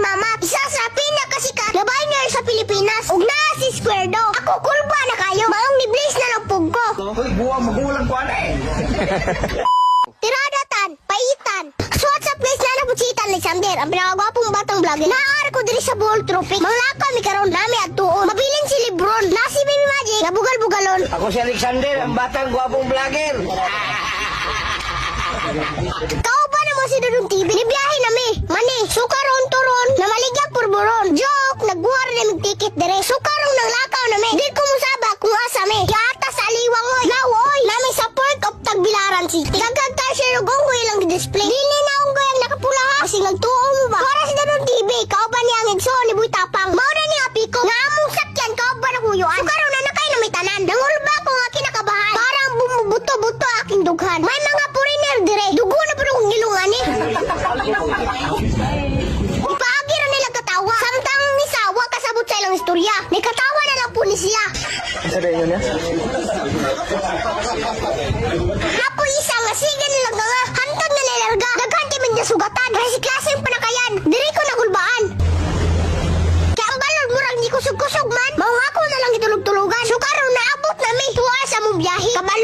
mama. Isa sa pinakasikat na biner sa Pilipinas. Ug naa si Squardo. Ako kulba na kayo. Maong ni Blaze na lang pug ko. Uy, buwang magulang ko na eh. Tiradatan, paitan. So what's up guys, na nabutsitan Alexander, ang pinakagwapong batang vlogger. Naaar ko diri sa Bohol Tropic. Manglaka mi karon nami at tuon. Mabilin si Lebron, na si Baby Magic, na bugal-bugalon. Ako si Alexander, ang batang gwapong vlogger. Kao ba naman si Dudong TV? Nibiyahe nami. Mani, sukaron turon, na maligya purburon. Joke, nagbuhar na mig ticket dire. Sukarong nang lakaw nami. Di ko musaba kung asa mi. Yata sa aliwang oy. Lawoy, nami sa Port of Tagbilaran City. Dagag tayo siya rugong ko ilang display. Dili na akong goyang nakapula ha. Kasi nagtuo mo ba? Para si Dudong TV, kao ba niya ang igso ni Buy Tapang? Mauna niya apiko. Nga among sakyan, kao ba na kuyuan? Sukaron na nakay na may tanan. Nangulba ko nga kinakabahan. Parang bumubuto-buto aking dughan. May mga foreigner dire. Dugo na pa akong gilungan eh. Ipaagi na nila katawa. Samtang ni Sawa kasabot sa ilang istorya. May katawa na lang po ni siya. Sabi nyo niya? Apo isa nga sige nilang nga. Hantag na nilarga. Daghan kami niya sugatan. Resiklaseng panakayan. Diri ko nagulbaan. Kaya ang balod murang di kusog-kusog man. Maung ako na lang itulog-tulugan. Sukaron na abot na mi. Tuwa sa mong biyahe. Kabalo